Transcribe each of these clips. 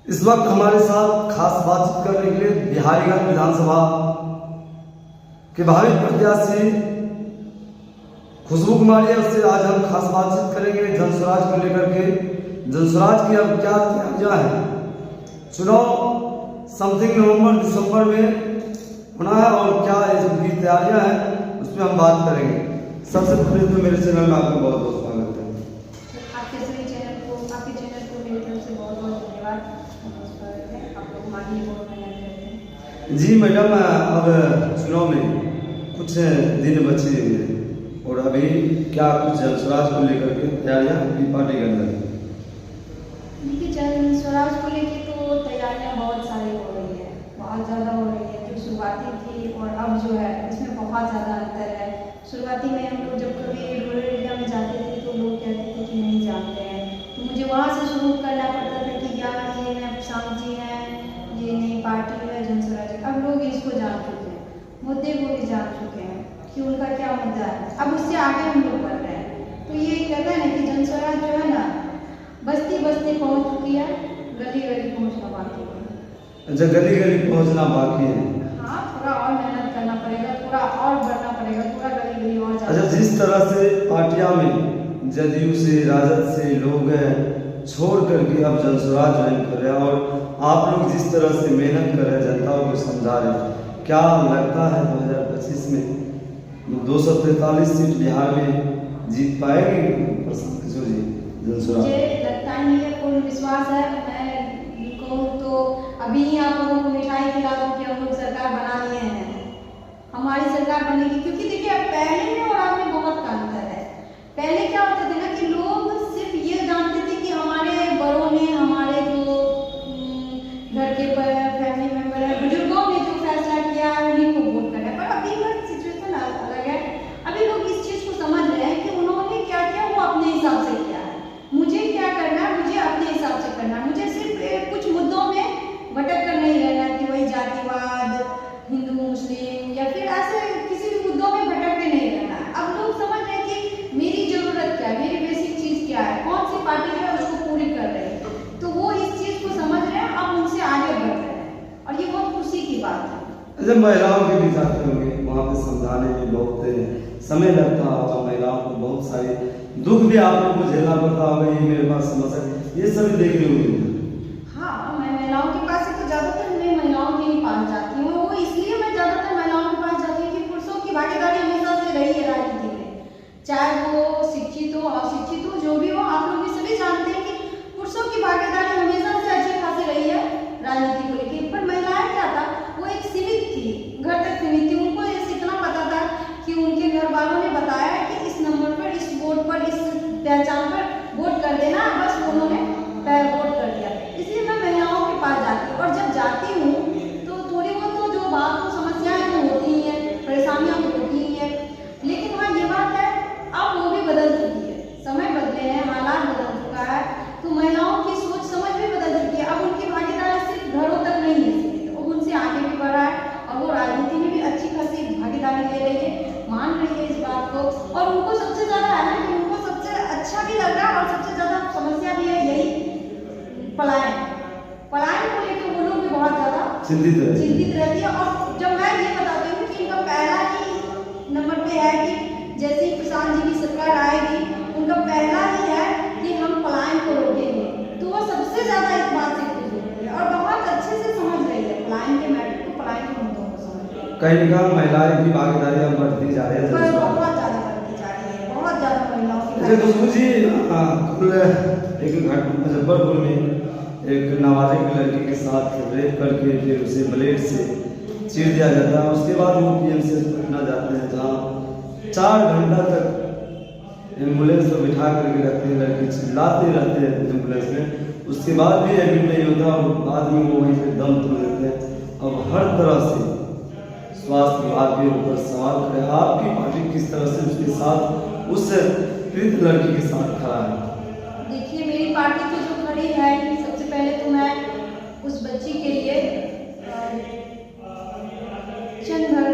इस वक्त हमारे साथ खास बातचीत करने के लिए बिहारीगंज विधानसभा के भावी प्रत्याशी खुशबू कुमारी है। उससे आज हम खास बातचीत करेंगे जनस्वराज को लेकर के। जनस्वराज की अब क्या तैयारियां हैं, चुनाव समथिंग नवंबर दिसंबर में होना है और क्या इनकी तैयारियां हैं उस पर हम बात करेंगे। सबसे पहले तो मेरे चैनल में आपका बहुत बहुत स्वागत है। आपके चैनल को मेरी तरफ से बहुत बहुत धन्यवाद। आप लोग मानिए बहुत मेहनत करते हैं। जी मैडम, अब चुनाव में कुछ दिन बचे हैं और अभी क्या कुछ जनस्वराज को लेकर के तैयारियां अपनी पार्टी के अंदर? देखिए, जनस्वराज को लेकर तो तैयारियां बहुत सारी हो रही है, बहुत ज़्यादा हो रही है। जो शुरुआती थी और अब जो है इसमें बहुत ज़्यादा अंतर है। शुरुआती में हम लोग जब कभी रूरल एरिया में जाते थे तो लोग कहते थे कि नहीं जानते हैं, तो मुझे वहाँ से शुरू करना पड़ता था कि क्या ये नए प्रशांत जी हैं, ये नई पार्टी है जनस्वराज। अब लोग इसको जान चुके हैं, मुद्दे को भी जान चुके हैं कि उनका क्या मुद्दा है। अब उससे आगे हम लोग बढ़ रहे हैं। तो ये कहते हैं ना कि जनस्वराज जो है ना बस्ती बस्ती पहुँच चुकी है, गली गली पहुँचना बाकी है। अच्छा, गली गली पहुंचना बाकी है। हाँ, थोड़ा और मेहनत करना पड़ेगा, थोड़ा और बढ़ना पड़ेगा, थोड़ा गली गली और अच्छा, जिस तरह से पार्टियां में जदयू से राजद से लोग छोड़ करके अब जनस्वराज ज्वाइन कर रहे हैं और आप लोग जिस तरह से मेहनत कर रहे हैं, जनता को समझा रहे हैं, क्या लगता है 2025 में 243 सीट बिहार में जीत पाएगी प्रशांत किशोर जी जनस्वराज? मुझे लगता ही नहीं है, पूर्ण विश्वास है। मैं कहूँ तो अभी ही आप लोगों को मिठाई खिला दूँ कि हम लोग सरकार बना लिए हैं, हमारी सरकार बनेगी। क्योंकि देखिए, अब पहले में और अब में बहुत का अंतर है। पहले क्या होता था ना कि लोग सिर्फ ये जानते थे कि हमारे बड़ों ने, हमारे जो घर के फैमिली मेंबर है, बुजुर्गों ने जो फैसला किया है उन्हीं को वोट करना है। पर अभी का सिचुएशन अलग है। अभी लोग इस चीज़ को समझ रहे हैं कि उन्होंने क्या किया वो अपने हिसाब से किया है, मुझे क्या करना है मुझे अपने हिसाब से करना है। मुझे सिर्फ कुछ मुद्दों में भटक कर नहीं रहना कि वही जातिवाद, हिंदू मुस्लिम या फिर ऐसे किसी भी मुद्दों में भटक के नहीं रहना है। अब लोग समझ रहे हैं कि मेरी जरूरत क्या है, मेरी बेसिक चीज़ क्या है, कौन सी पार्टी जो है उसको पूरी कर रही है। तो वो इस चीज़ को समझ रहे हैं, अब उनसे आगे बढ़ रहे हैं और ये बहुत खुशी की बात है। जब महिलाओं के भी जाते होंगे वहाँ पे समझाने में बहुत समय लगता होगा, महिलाओं को बहुत सारे दुख भी आप लोग को झेलना पड़ता होगा, ये मेरे पास समस्या, ये सब देख रही होगी। हाँ, मैं महिलाओं के पास से तो ज़्यादातर मैं महिलाओं के ही पास जाती हूँ। वो इसलिए मैं ज़्यादातर महिलाओं के पास जाती हूँ कि पुरुषों की भागीदारी हमेशा से रही है राजनीति में, चाहे वो शिक्षित हो अशिक्षित हो, जो भी हो। आप लोग भी सभी जानते हैं कि पुरुषों की भागीदारी हमेशा से अच्छी खासी रही है राजनीति को लेकर। पर महिलाएं क्या था, वो एक सीमित थी, घर तक सीमित थी। उनको इतना पता था कि उनके घर वालों ने बताया कि इस नंबर पर, इस वोट पर, इस पहचान पर वोट कर देना, बस उन्होंने वोट कर दिया। इसलिए मैं महिलाओं के पास जाती हूँ और जब जाती हूँ तो थोड़ी बहुत तो जो बात को समस्याएं तो होती ही हैं, परेशानियां तो होती ही हैं। लेकिन हाँ, ये बात है अब वो भी बदल चुकी है, समय बदले हैं, हालात बदल चुका है, तो महिलाओं की सोच समझ भी बदल चुकी है। अब उनकी भागीदारी सिर्फ घरों तक नहीं है सीमित, वो उनसे आगे भी बढ़ा है और वो राजनीति में भी अच्छी खासी भागीदारी ले रही है, मान रही है इस बात को। और उनको सबसे ज़्यादा है ना कि उनको सबसे अच्छा भी लग रहा है और सबसे ज़्यादा समस्या भी है यही पलायन को लेकर वो लोग भी बहुत ज़्यादा चिंतित रहती है। और जब मैं ये बताती हूँ कि इनका पहला ही नंबर पे है कि जैसे ही प्रशांत जी की सरकार आएगी, उनका पहला ही है कि हम पलायन को रोकेंगे, तो वो सबसे ज़्यादा इस बात से खुश हो रही है और बहुत अच्छे से समझ रही है पलायन के मैटर को, पलायन के मुद्दों को समझ रही है। कहीं ना महिलाएं की भागीदारी अब बढ़ती जा रही है, बहुत ज़्यादा बढ़ती जा रही है, बहुत ज़्यादा महिलाओं की। अच्छा खुशबू जी, एक घटना मुजफ्फरपुर में एक नाबालिग लड़की के साथ रेप करके फिर उसे ब्लेड से चीर दिया जाता है। उसके बाद वो पीएमसीएच पटना जाते हैं, जहाँ 4 घंटा तक एम्बुलेंस में बिठा करके रखते हैं, लड़की चिल्लाते रहते हैं एम्बुलेंस में। उसके बाद भी एडमिट नहीं होता और बाद में वो वहीं से दम तोड़ देते हैं। अब हर तरह से स्वास्थ्य विभाग के ऊपर सवाल खड़े, आपकी पार्टी किस तरह से उसके साथ, उस पीड़ित लड़की के साथ खड़ा है? देखिए, मेरी पार्टी तो जो खड़ी है कि सबसे पहले तो मैं उस बच्ची के लिए क्षण भर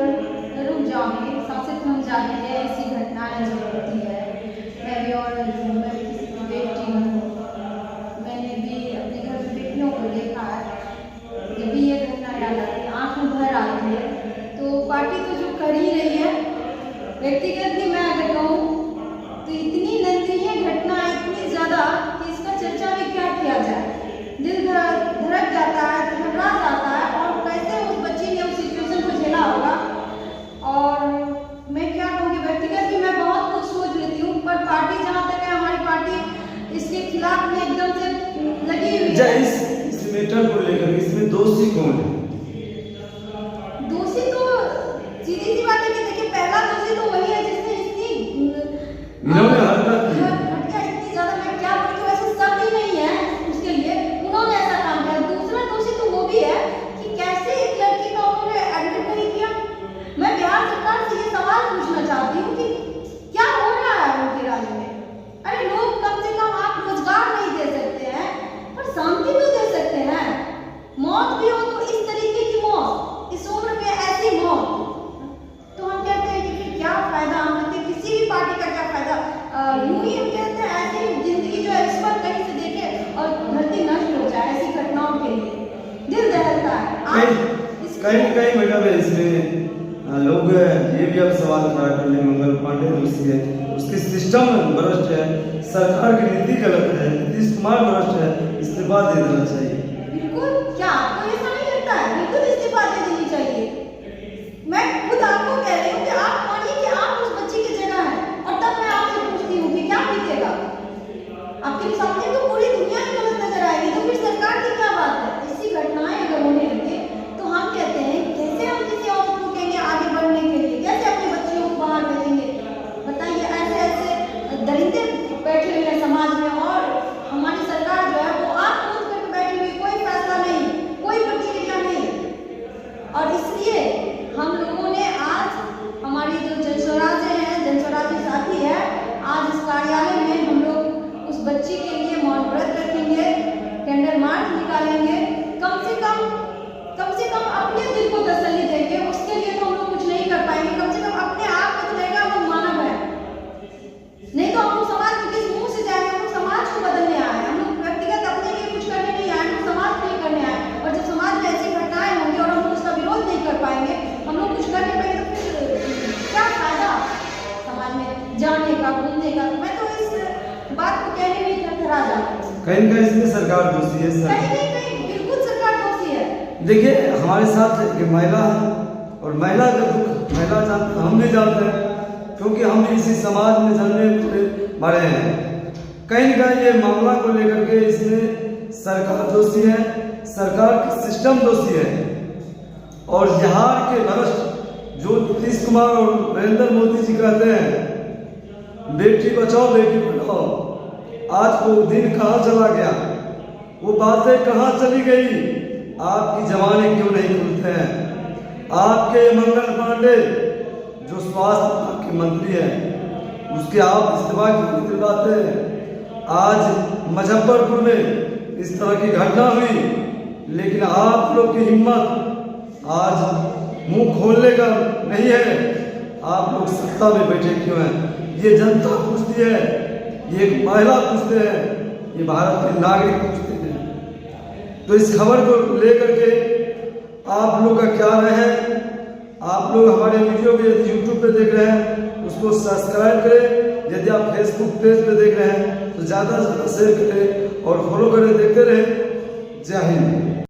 रुक जाऊंगी, सांसें थम जाती है, ऐसी घटनाएं जो होती है। मैं भी और मैं भी किसी की बेटी हूँ, मैंने भी अपने घर में बेटियों को देखा पार्टी तो जो कर ही रही है, व्यक्तिगत भी मैं अगर कहूँ तो इतनी नंदनीय घटना, इतनी ज्यादा कि इसका चर्चा भी क्या किया जाए। दिल धड़क जाता है, घबरा जाता है, और कैसे उस बच्ची ने उस सिचुएशन को झेला होगा। और मैं क्या कहूँगी, व्यक्तिगत भी मैं बहुत कुछ सोच लेती हूँ, पर पार्टी जहाँ तक है, हमारी पार्टी इसके खिलाफ में एकदम से लगी हुई है। इस मैटर को लेकर इसमें दोषी कौन है? दोषी तो सीधी सी बात है कि देखिए, पहला दोषी तो वही है जिसने इन्होंने हरकत की। हत्या इतनी ज्यादा, मैं क्या बोलूं, तो वैसे सब भी नहीं है उसके लिए, उन्होंने ऐसा काम किया। दूसरा दोषी तो वो भी है कि कैसे एक लड़की का उन्होंने एडमिट नहीं किया। मैं बिहार सरकार से ये सवाल पूछना चाहती हूँ कि क्या हो रहा है उनके राज्य में? अरे लोग, कम से कम आप रोजगार नहीं दे सकते हैं, पर शांति तो दे सकते हैं। मौत भी हो तो इस तरीके की मौत, इस उम्र में ऐसी मौत, तो हम कहते हैं कि फिर क्या फायदा, हम कहते हैं किसी भी पार्टी का क्या फायदा। यूं ही हम कहते हैं ऐसी जिंदगी जो है इस पर कहीं से देखे और धरती नष्ट हो जाए, ऐसी घटनाओं के लिए दिल दहलता है। कहीं मैडम है इसमें लोग ये भी अब सवाल खड़ा कर ले, मंगल पांडे दोषी है, उसकी सिस्टम भ्रष्ट है, सरकार की नीति गलत है, नीतीश कुमार भ्रष्ट है, इस्तीफा दे देना चाहिए। बिल्कुल, क्या आपको ऐसा नहीं लगता है? बिल्कुल इस्तीफा दे देनी चाहिए। मैं खुद आपको कह रही हूँ कि आप मानिए कि आप उस बच्ची की जगह हैं, और तब मैं आपसे पूछती हूँ कि क्या बीतेगा आपके सामने? तो पूरी दुनिया ही गलत नजर आएगी, तो फिर सरकार की क्या बात है? ऐसी घटनाएं अगर होने लगे तो हम कहते हैं कैसे हम किसी और को कहेंगे आगे बढ़ने के लिए, कैसे अपने बच्चियों को बाहर भेजेंगे? बताइए, ऐसे ऐसे दरिंदे बैठे हुए हैं समाज में, और हमारी सरकार जो है वो आंख मूंद करके बैठी हुई, कोई फैसला नहीं, कोई प्रतिक्रिया नहीं। और इसलिए हम लोगों ने आज, हमारी जो जनस्वराज्य साथी है, आज इस कार्यालय में हम लोग उस बच्ची के लिए मौन व्रत रखेंगे, कैंडल मार्च निकालेंगे। कम से कम अपने दिल को तसल्ली देंगे। उसके लिए तो हम लोग कुछ नहीं कर पाएंगे, कम से कम अपने आप को तो लगेगा वो मानव है। नहीं तो हम लोग समाज में किस मुंह से जाएंगे? हम लोग समाज को बदलने आए हैं, हम लोग व्यक्तिगत अपने लिए कुछ करने नहीं आए, हम लोग समाज के लिए करने आए। और जब समाज में ऐसी घटनाएं होंगी और हम लोग उसका विरोध नहीं कर पाएंगे, हम लोग कुछ करने पाएंगे, तो फिर क्या फायदा समाज में जाने का, घूमने का? मैं तो इस बात को कहने में थरथरा जाती हूँ। कहीं इसमें सरकार दोषी है सर। कहीं बिल्कुल सरकार दोषी है। देखिए, हमारे साथ एक महिला है, और महिला का दुख महिला जानते, हम भी जानते हैं, क्योंकि हम भी इसी समाज में जन्मे बड़े हैं। कहीं न कहीं ये मामला को लेकर के इसमें सरकार दोषी है, सरकार की सिस्टम दोषी है। और बिहार के भ्रष्ट जो नीतीश कुमार और नरेंद्र मोदी जी कहते हैं बेटी बचाओ बेटी पढ़ाओ, आज वो दिन कहाँ चला गया, वो बातें कहाँ चली गई? आपकी जवानी क्यों नहीं खुलते हैं? आपके मंगल पांडे जो स्वास्थ्य विभाग के मंत्री हैं, उसके आप इस्तीफा क्यों दिलवाते हैं? आज मुजफ्फरपुर में इस तरह की घटना हुई, लेकिन आप लोग की हिम्मत आज मुंह खोलने का नहीं है। आप लोग सत्ता में बैठे क्यों हैं? ये जनता पूछती है, ये महिला पूछते हैं, ये भारत के नागरिक पूछते हैं। तो इस खबर को लेकर के आप लोग का क्या राय है? आप लोग हमारे वीडियो को यदि यूट्यूब पे देख रहे हैं उसको सब्सक्राइब करें, यदि आप फेसबुक पेज पे देख रहे हैं तो ज़्यादा से ज़्यादा शेयर करें और फॉलो करें, देखते रहें। जय हिंद।